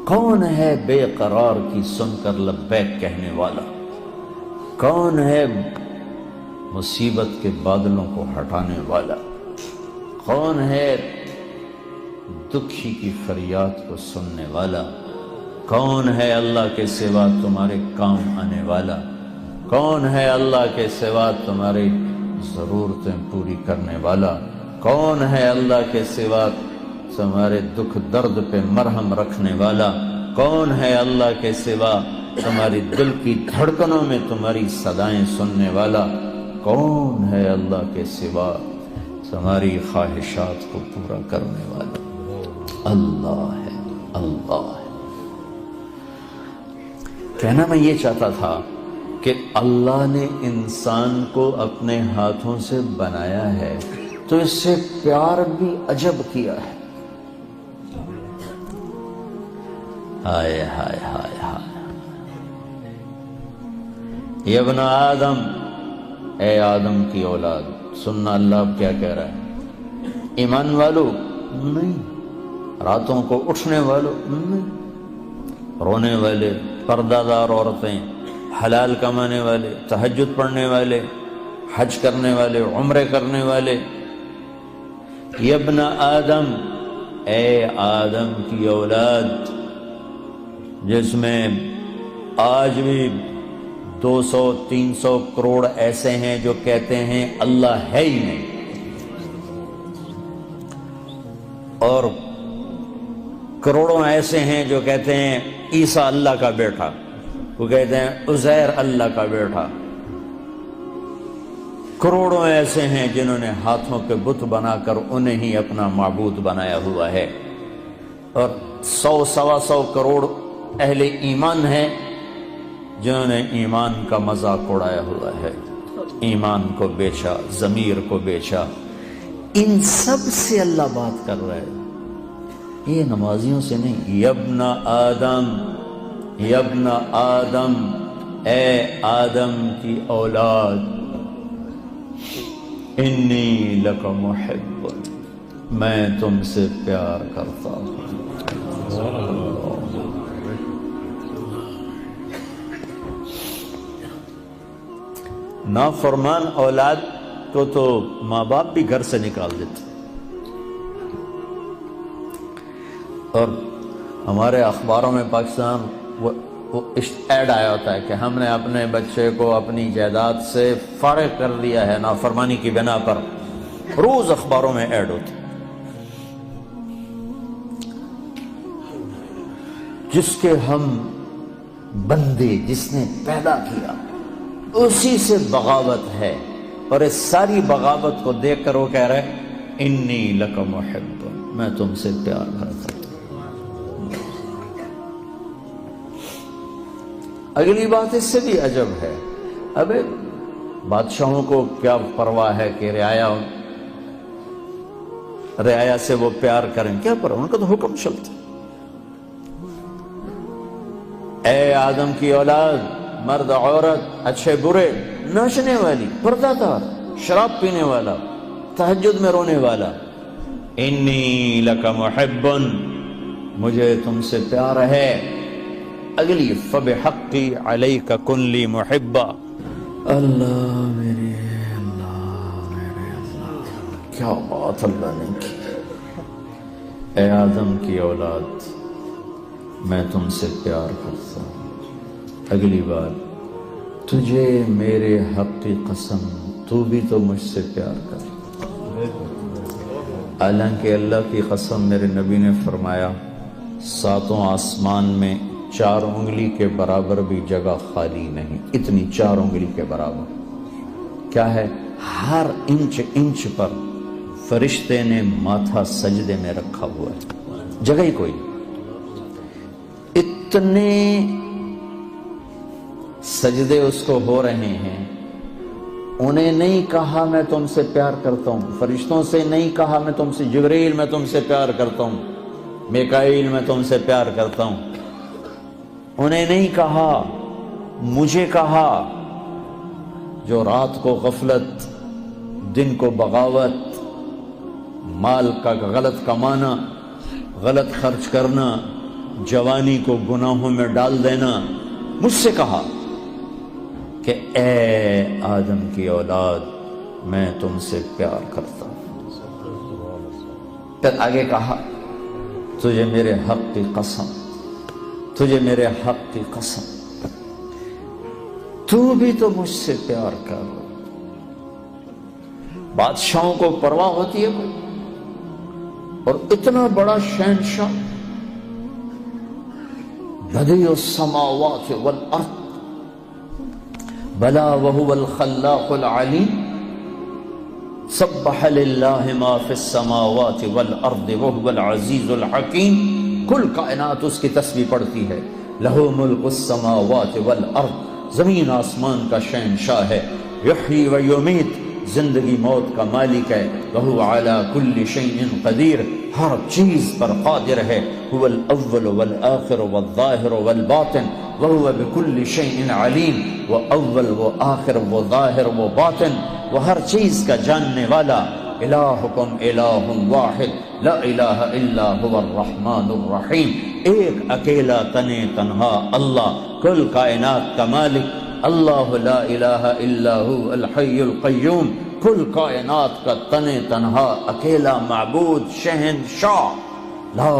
کون ہے بے قرار کی سن کر لبیک کہنے والا؟ کون ہے مصیبت کے بادلوں کو ہٹانے والا؟ کون ہے دکھی کی فریاد کو سننے والا؟ کون ہے اللہ کے سوا تمہارے کام آنے والا؟ کون ہے اللہ کے سوا تمہاری ضرورتیں پوری کرنے والا؟ کون ہے اللہ کے سوا تمہارے دکھ درد پہ مرہم رکھنے والا؟ کون ہے اللہ کے سوا تمہاری دل کی دھڑکنوں میں تمہاری صدائیں سننے والا؟ کون ہے اللہ کے سوا تمہاری خواہشات کو پورا کرنے والا؟ اللہ ہے، اللہ ہے۔ کہنا میں یہ چاہتا تھا کہ اللہ نے انسان کو اپنے ہاتھوں سے بنایا ہے تو اس سے پیار بھی عجب کیا ہے۔ ہائے ہائے ہائے ہائے، یا ابن آدم، اے آدم کی اولاد، سننا اللہ اب کیا کہہ رہا ہے؟ ایمان والو نہیں، راتوں کو اٹھنے والو نہیں، رونے والے، پردہ دار عورتیں، حلال کمانے والے، تہجد پڑھنے والے، حج کرنے والے، عمرے کرنے والے۔ یا ابن آدم، اے آدم کی اولاد، جس میں آج بھی 200-300 کروڑ ایسے ہیں جو کہتے ہیں اللہ ہے ہی نہیں، اور کروڑوں ایسے ہیں جو کہتے ہیں عیسیٰ اللہ کا بیٹا، وہ کہتے ہیں عزیر اللہ کا بیٹا۔ کروڑوں ایسے ہیں جنہوں نے ہاتھوں کے بت بنا کر انہیں ہی اپنا معبود بنایا ہوا ہے، اور 100-125 کروڑ اہل ایمان ہیں جنہوں نے ایمان کا مذاق اڑایا ہوا ہے، ایمان کو بیچا، ضمیر کو بیچا۔ ان سب سے اللہ بات کر رہا ہے، یہ نمازیوں سے نہیں۔ یا ابن آدم، یا ابن آدم، اے آدم کی اولاد، انی لک محب، میں تم سے پیار کرتا ہوں۔ نافرمان اولاد کو تو ماں باپ بھی گھر سے نکال دیتے، اور ہمارے اخباروں میں پاکستان وہ ایڈ آیا ہوتا ہے کہ ہم نے اپنے بچے کو اپنی جائیداد سے فارغ کر دیا ہے نافرمانی کی بنا پر، روز اخباروں میں ایڈ ہوتا ہے۔ جس کے ہم بندے، جس نے پیدا کیا، اسی سے بغاوت ہے، اور اس ساری بغاوت کو دیکھ کر وہ کہہ رہے انی لک محب، میں تم سے پیار کرتا ہوں۔ اگلی بات اس سے بھی عجب ہے، ابے بادشاہوں کو کیا پرواہ ہے کہ رعایا سے وہ پیار کریں، کیا پرواہ، ان کا تو حکم چلتا۔ اے آدم کی اولاد، مرد عورت، اچھے برے، ناچنے والی، پردہ دار، شراب پینے والا، تہجد میں رونے والا، انی لک محب، مجھے تم سے پیار ہے۔ اگلی فبحقی علیک کن لی محبا، اللہ میرے اللہ، کیا بات اللہ نے کی۔ اے آدم کی اولاد، میں تم سے پیار کرتا ہوں۔ اگلی بات، تجھے میرے حق کی قسم، تو بھی تو مجھ سے پیار کر۔ حالانکہ اللہ کی قسم، میرے نبی نے فرمایا 7 آسمان میں 4 انگلی کے برابر بھی جگہ خالی نہیں، اتنی 4 انگلی کے برابر کیا ہے؟ ہر انچ پر فرشتے نے ماتھا سجدے میں رکھا ہوا ہے، جگہ ہی کوئی۔ اتنے سجدے اس کو ہو رہے ہیں، انہیں نہیں کہا میں تم سے پیار کرتا ہوں، فرشتوں سے نہیں کہا میں تم سے، جبریل میں تم سے پیار کرتا ہوں، میکائیل میں تم سے پیار کرتا ہوں، انہیں نہیں کہا، مجھے کہا، جو رات کو غفلت، دن کو بغاوت، مال کا غلط کمانا، غلط خرچ کرنا، جوانی کو گناہوں میں ڈال دینا، مجھ سے کہا کہ اے آدم کی اولاد میں تم سے پیار کرتا ہوں۔ پھر آگے کہا تجھے میرے حق کی قسم، تجھے میرے حق کی قسم، تو بھی تو مجھ سے پیار کر۔ بادشاہوں کو پرواہ ہوتی ہے کوئی؟ اور اتنا بڑا شہنشاہ، بدیع السماوات والارض بلا وهو الخلاق العلیم سبح للہ ما فی السماوات والارض وهو العزیز الحکیم۔ کل کائنات اس کی تسبیح پڑھتی ہے۔ لہ ملک السماوات والارض، زمین آسمان کا شہنشاہ ہے۔ یحیی و یمیت، زندگی موت کا مالک ہے۔ وہو علی کل شیء قدیر، ہر چیز پر قادر ہے۔ هو الاول والآخر والظاہر والباطن وہو بکل شیء علیم، وہ اول وہ آخر وہ ظاہر وہ باطن، وہ ہر چیز کا جاننے والا۔ الہکم الہ واحد لا الہ الا هو الرحمن الرحیم، ایک اکیلا تنہا اللہ، کل کائنات کا مالک اللہ، لا الہ الا هو الحی القیوم، کل کائنات کا تنہا اکیلا معبود شہنشاہ، لا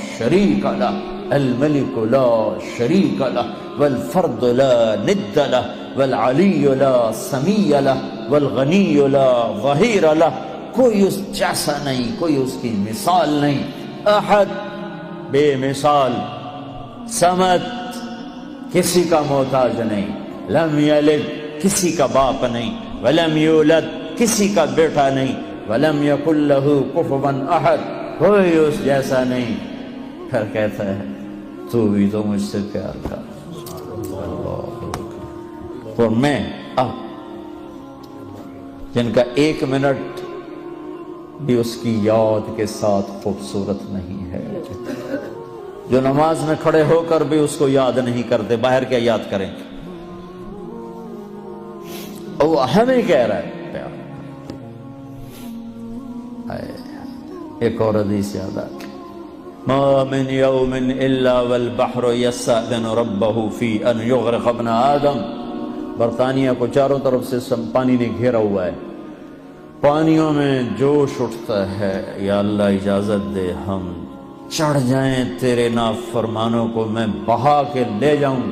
شریک لہ، الملک لا شریک لہ، والفرد لا ند لہ، والعلی لا سمیع لہ، والغنی لا ظہیر لہ، کوئی اس جیسا نہیں، کوئی اس کی مثال نہیں۔ احد، بے مثال، صمد، کسی کا محتاج نہیں، لم یلد، کسی کا باپ نہیں، ولم یولد، کسی کا بیٹا نہیں، ولم یکن لہ کفوا احد، کوئی اس جیسا نہیں۔ پھر کہتا ہے تو بھی تو مجھ سے پیار کر۔ اور میں اب جن کا ایک منٹ بھی اس کی یاد کے ساتھ خوبصورت نہیں ہے، جو نماز میں کھڑے ہو کر بھی اس کو یاد نہیں کرتے، باہر کیا یاد کریں؟ وہ ہمیں کہہ رہا ہے پیار۔ ایک اور حدیث یاد آ گئی، ما من یوم الا والبحر یستأذن ربہ فی ان یغرق ابن آدم۔ برطانیہ کو چاروں طرف سے پانی نے گھیرا ہوا ہے، پانیوں میں جوش اٹھتا ہے، یا اللہ اجازت دے ہم چڑھ جائیں تیرے نافرمانوں کو میں بہا کے لے جاؤں،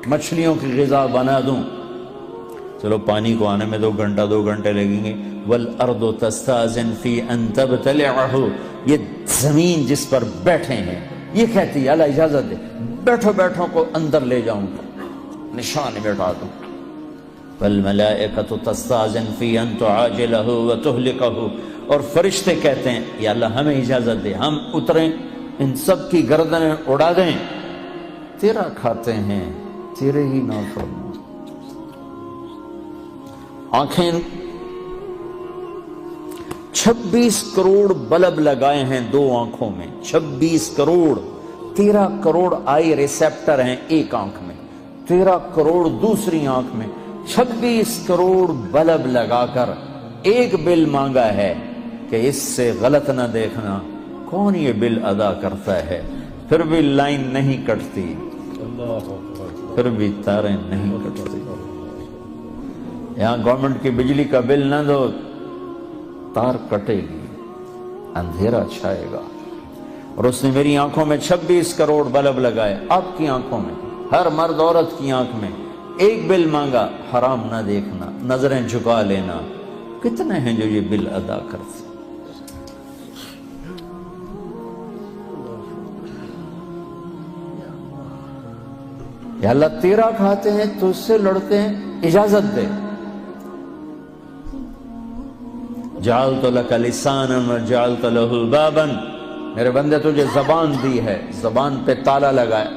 مچھلیوں کی غذا بنا دوں۔ چلو پانی کو آنے میں 2 گھنٹے لگیں گے۔ والارض تستاذن فی ان تبتلعہ، یہ زمین جس پر بیٹھے ہیں یہ کہتی ہے اللہ اجازت دے بیٹھو کو اندر لے جاؤں، نشان بیٹھا دوں۔ والملائکۃ تستاذن فی ان تعاجلہ وتہلکہ، اور فرشتے کہتے ہیں یا اللہ ہمیں اجازت دے ہم اتریں، ان سب کی گردنیں اڑا دیں، تیرا کھاتے ہیں، تیرے ہی نافرمان۔ آنکھیں 26 کروڑ بلب لگائے ہیں 2 آنکھوں میں، 26 کروڑ، 13 کروڑ آئی ریسیپٹر ہیں ایک آنکھ میں، 13 کروڑ دوسری آنکھ میں، 26 کروڑ بلب لگا کر ایک بل مانگا ہے کہ اس سے غلط نہ دیکھنا۔ کون یہ بل ادا کرتا ہے؟ پھر بھی لائن نہیں کٹتی، پھر بھی تاریں نہیں کٹتی۔ یہاں گورنمنٹ کی بجلی کا بل نہ دو، تار کٹے گی، اندھیرا چھائے گا۔ اور اس نے میری آنکھوں میں 26 کروڑ بلب لگائے، آپ کی آنکھوں میں، ہر مرد عورت کی آنکھ میں ایک بل مانگا، حرام نہ دیکھنا، نظریں جھکا لینا۔ کتنے ہیں جو یہ بل ادا کرتے؟ یا اللہ تیرا کھاتے ہیں تو اس سے لڑتے ہیں، اجازت دے۔ جعلت لک لسانا وجعلت له بابا، میرے بندے تجھے زبان دی ہے، زبان پہ تالا لگایا،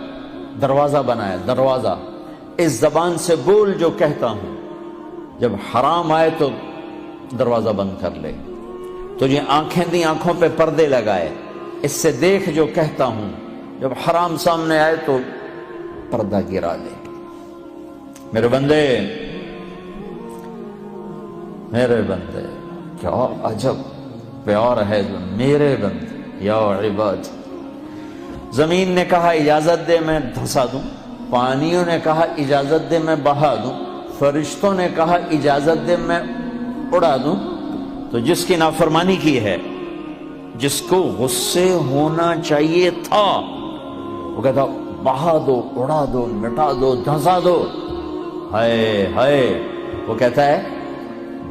دروازہ بنایا، دروازہ، اس زبان سے بول جو کہتا ہوں، جب حرام آئے تو دروازہ بند کر لے۔ تجھے آنکھیں دی، آنکھوں پہ پردے لگائے، اس سے دیکھ جو کہتا ہوں، جب حرام سامنے آئے تو پردہ گرا لے۔ میرے بندے، میرے بندے، کیا عجب پیار ہے میرے بندے یا عباد۔ زمین نے کہا اجازت دے میں دھسا دوں، پانیوں نے کہا اجازت دے میں بہا دوں، فرشتوں نے کہا اجازت دے میں اڑا دوں، تو جس کی نافرمانی کی ہے، جس کو غصے ہونا چاہیے تھا، وہ کہتا بہا دو، اڑا دو، مٹا دو، دھسا دو، ہائے ہائے، وہ کہتا ہے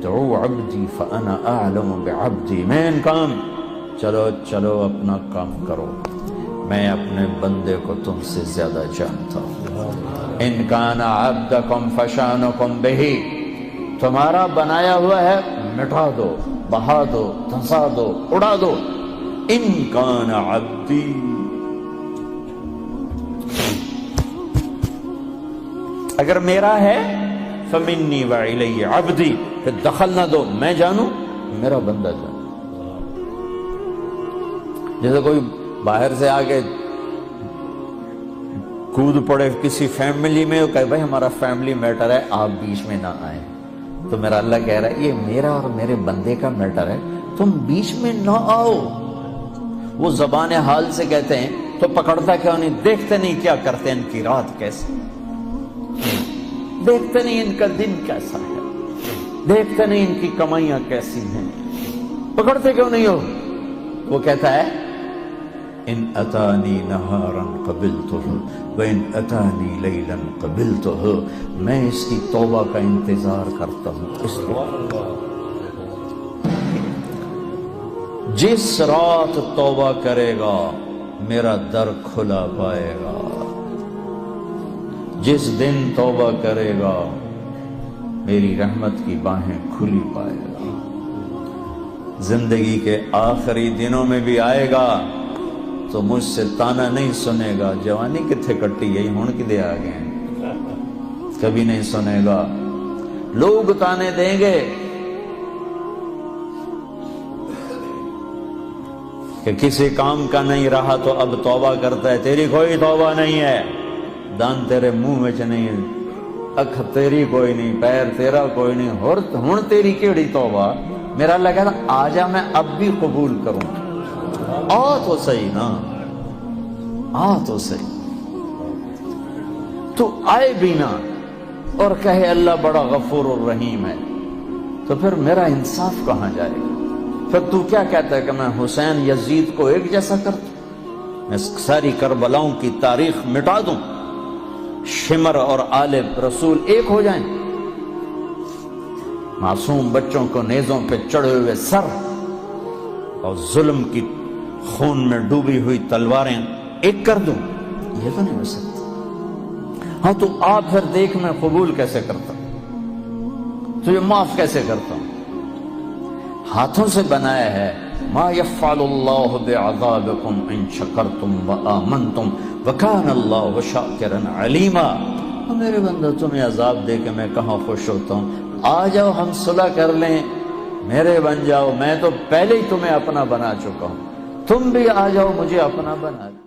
دعو عبدی فانا اعلم بعبدی، مین کام، چلو چلو اپنا کام کرو، میں اپنے بندے کو تم سے زیادہ جانتا ہوں۔ ان کان عبدکم فشانکم بہی، تمہارا بنایا ہوا ہے مٹا دو، بہا دو، دھسا دو، اڑا دو۔ ان کان عبدی، اگر میرا ہے فمنی وعلی عبدی، پھر دخل نہ دو، میں جانوں میرا بندہ جانو۔ جیسے کوئی باہر سے آگے کود پڑے کسی فیملی میں، وہ کہے بھائی ہمارا فیملی میٹر ہے، آپ بیچ میں نہ آئیں، تو میرا اللہ کہہ رہا ہے یہ میرا اور میرے بندے کا میٹر ہے، تم بیچ میں نہ آؤ۔ وہ زبان حال سے کہتے ہیں تو پکڑتا کیوں نہیں؟ دیکھتے نہیں کیا کرتے ان کی رات کیسی، دیکھتے نہیں ان کا دن کیسا ہے، دیکھتے نہیں ان کی کمائیاں کیسی ہیں، پکڑتے کیوں نہیں ہو؟ وہ کہتا ہے ان اتانی نہارا قبلتہ وان اتانی لیلا قبلتہ، میں اس کی توبہ کا انتظار کرتا ہوں، اس لیے جس رات توبہ کرے گا میرا در کھلا پائے گا، جس دن توبہ کرے گا میری رحمت کی باہیں کھلی پائے گا۔ زندگی کے آخری دنوں میں بھی آئے گا تو مجھ سے تانا نہیں سنے گا، جوانی کتھے کٹی گئی ہون کدے آ گئے، کبھی نہیں سنے گا۔ لوگ تانے دیں گے کہ کسی کام کا نہیں رہا تو اب توبہ کرتا ہے، تیری کوئی توبہ نہیں ہے، دان تیرے منہ میں نہیں، اکھ تیری کوئی نہیں، پیر تیرا کوئی نہیں، ہن تیری کیڑی توبہ؟ میرا اللہ کہتا آ جا، میں اب بھی قبول کروں، آ تو صحیح نا، آ تو صحیح۔ تو آئے بھی نا اور کہے اللہ بڑا غفور الرحیم ہے، تو پھر میرا انصاف کہاں جائے گا؟ پھر تو کیا کہتا ہے کہ میں حسین یزید کو ایک جیسا کرتا ہوں، میں ساری کربلاؤں کی تاریخ مٹا دوں، شمر اور آل رسول ایک ہو جائیں، معصوم بچوں کو نیزوں پہ چڑھے ہوئے سر اور ظلم کی خون میں ڈوبی ہوئی تلواریں ایک کر دوں؟ یہ تو نہیں ہو سکتا۔ ہاں تو آپ پھر دیکھ میں قبول کیسے کرتا ہوں، تجھے معاف کیسے کرتا ہوں؟ ہاتھوں سے بنایا ہے، ما یفعل اللہ بعذابکم ان شکرتم وآمنتم وکان اللہ شاکرا علیما۔ میرے بندہ تمہیں عذاب دے کے میں کہاں خوش ہوتا ہوں، آ جاؤ ہم صلح کر لیں، میرے بن جاؤ، میں تو پہلے ہی تمہیں اپنا بنا چکا ہوں، تم بھی آ جاؤ مجھے اپنا بنا دو۔